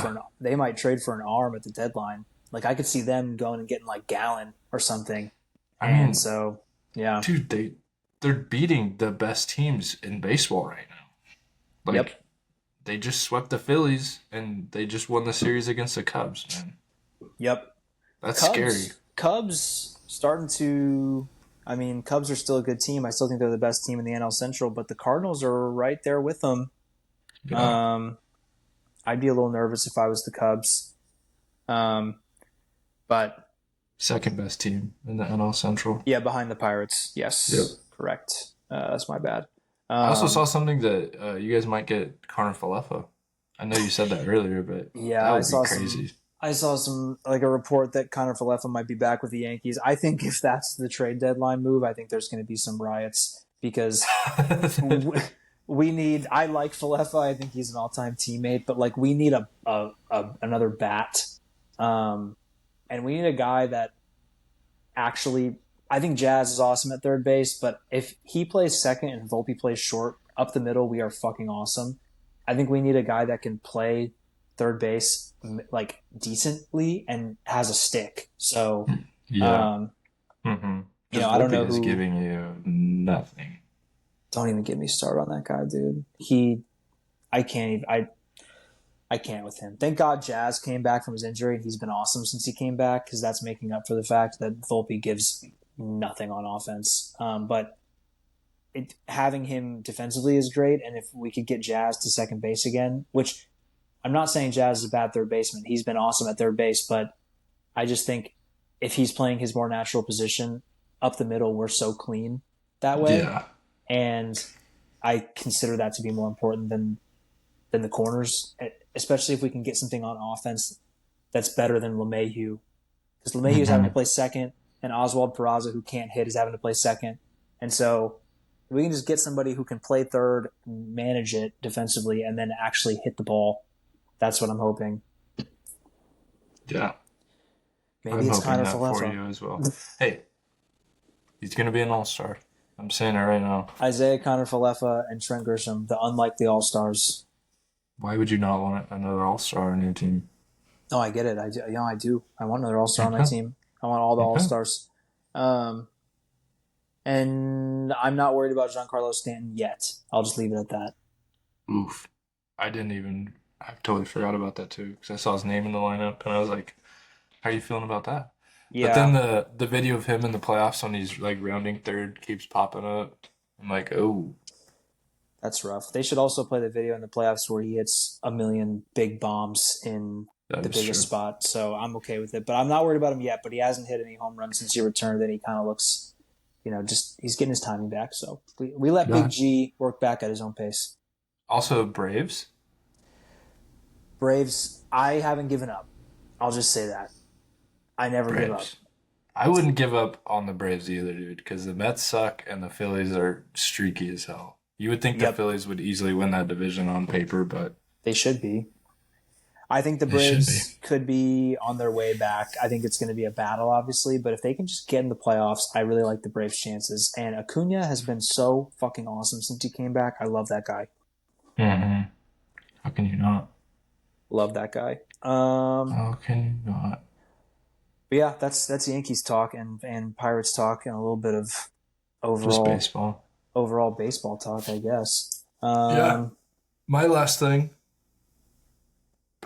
for an arm at the deadline. Like I could see them going and getting like Gallon or something. I And mean, so yeah, dude, they're beating the best teams in baseball right now. Like yep, they just swept the Phillies and they just won the series against the Cubs, man. yep. That's scary. Cubs starting to. I mean, Cubs are still a good team. I still think they're the best team in the NL Central, but the Cardinals are right there with them. Yeah. I'd be a little nervous if I was the Cubs. But Second best team in the NL Central. yeah, behind the Pirates. Yes, Yep. correct. That's my bad. I also saw something that you guys might get Connor Falefa. I know you said that earlier, but Yeah, that I would saw be crazy. I saw some like a report that Connor Falefa might be back with the Yankees. I think if that's the trade deadline move, I think there's going to be some riots because we need. I like Falefa. I think he's an all-time teammate, but like we need another bat, and we need a guy that actually. I think Jazz is awesome at third base, but if he plays second and Volpe plays short, up the middle, we are fucking awesome. I think we need a guy that can play third base like decently and has a stick. So, Yeah. Mm-hmm. I don't know is who. giving you nothing. Don't even get me started on that guy, dude. I can't even. I can't with him. Thank God Jazz came back from his injury and he's been awesome since he came back because that's making up for the fact that Volpe gives nothing on offense. But having him defensively is great, and if we could get Jazz to second base again, which I'm not saying Jazz is a bad third baseman. He's been awesome at third base, but I just think if he's playing his more natural position up the middle, we're so clean that way. Yeah. And I consider that to be more important than the corners, especially if we can get something on offense that's better than LeMahieu. Because LeMahieu is having to play second, and Oswald Peraza, who can't hit, is having to play second. And so we can just get somebody who can play third, manage it defensively, and then actually hit the ball. That's what I'm hoping. Yeah. Maybe I'm it's hoping Connor that for you Falefa. as well. Hey, he's going to be an all-star. I'm saying it right now. Isaiah Connor Falefa and Trent Grisham, the unlikely all-stars. Why would you not want another all-star on your team? No, I get it. I do. I want another all-star on my team. I want all the all-stars. And I'm not worried about Giancarlo Stanton yet. I'll just leave it at that. Oof. I totally forgot about that too, because I saw his name in the lineup, and I was like, how are you feeling about that? Yeah. But then the video of him in the playoffs when he's like rounding third keeps popping up. I'm like, oh. That's rough. They should also play the video in the playoffs where he hits a million big bombs in the biggest spot. So I'm okay with it. But I'm not worried about him yet, but he hasn't hit any home runs since he returned, and he kind of looks, he's getting his timing back. So we let Big G work back at his own pace. Also, Braves, I haven't given up. I'll just say that. I never give up. I wouldn't give up on the Braves either, dude, because the Mets suck and the Phillies are streaky as hell. You would think the Phillies would easily win that division on paper, but they should be. I think the Braves could be on their way back. I think it's going to be a battle, obviously, but if they can just get in the playoffs, I really like the Braves' chances. And Acuna has been so fucking awesome since he came back. I love that guy. Mm-hmm. How can you not? Love that guy. How can you not? But yeah, that's Yankees talk and Pirates talk and a little bit of overall baseball talk, I guess. Yeah. My last thing.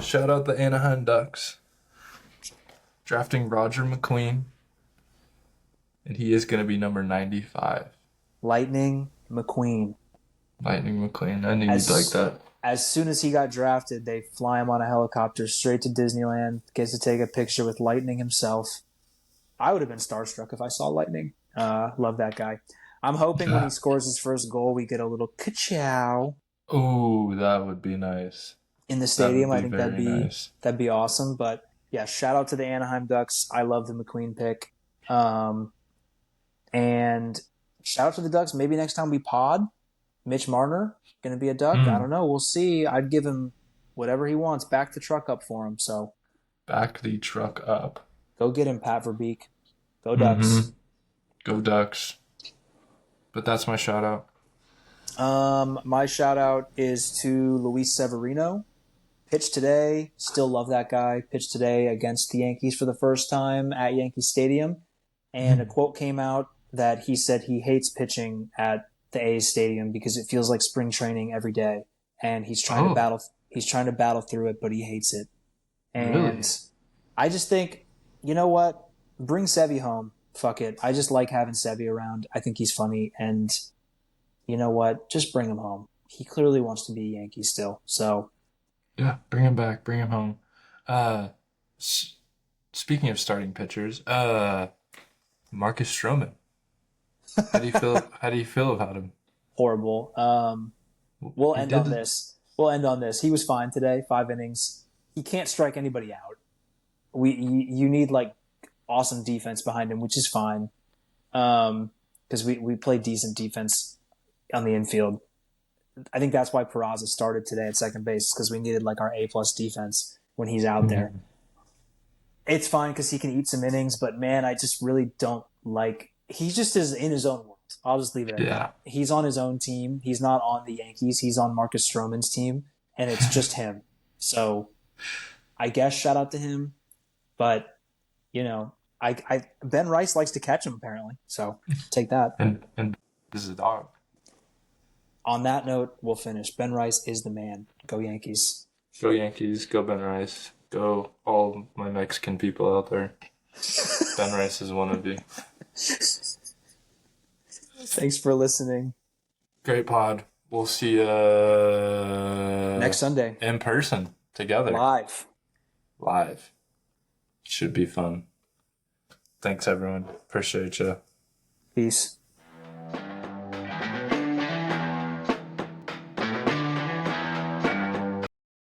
Shout out the Anaheim Ducks. Drafting Roger McQueen. And he is going to be number 95. Lightning McQueen. I knew you'd like that. As soon as he got drafted, they fly him on a helicopter straight to Disneyland, gets to take a picture with Lightning himself. I would have been starstruck if I saw Lightning. Love that guy. I'm hoping when he scores his first goal, we get a little ka-chow. Oh, that would be nice. In the stadium, I think that'd be awesome. But yeah, shout out to the Anaheim Ducks. I love the McQueen pick. And shout out to the Ducks. Maybe next time we pod, Mitch Marner going to be a Duck. I don't know. We'll see. I'd give him whatever he wants. Back the truck up for him. So back the truck up. Go get him, Pat Verbeek. Go Ducks. Mm-hmm. Go Ducks. But that's my shout out. My shout out is to Luis Severino. Pitched today. Still love that guy. Pitched today against the Yankees for the first time at Yankee Stadium. And a quote came out that he said he hates pitching at the A's stadium because it feels like spring training every day. And he's trying to battle. He's trying to battle through it, but he hates it. And really? I just think, you know what? Bring Sevy home. Fuck it. I just like having Sevy around. I think he's funny. And you know what? Just bring him home. He clearly wants to be a Yankee still. So yeah, bring him back. Bring him home. Speaking of starting pitchers, Marcus Stroman. How do you feel about him? Horrible. We'll end on this. He was fine today. 5 innings. He can't strike anybody out. You need like awesome defense behind him, which is fine. Because we play decent defense on the infield. I think that's why Peraza started today at second base, because we needed like our A+ defense when he's out there. It's fine because he can eat some innings, but man, I just really don't like. He just is in his own world. I'll just leave it at that. He's on his own team. He's not on the Yankees. He's on Marcus Stroman's team, and it's just him. So I guess shout out to him, but you know, Ben Rice likes to catch him apparently. So take that. And this is a dog. On that note, we'll finish. Ben Rice is the man. Go Yankees. Go Yankees. Go Ben Rice. Go all my Mexican people out there. Ben Rice is one of you. Thanks for listening. Great pod. We'll see you next Sunday in person. together Live. live. Should be fun. Thanks, everyone. Appreciate you. Peace.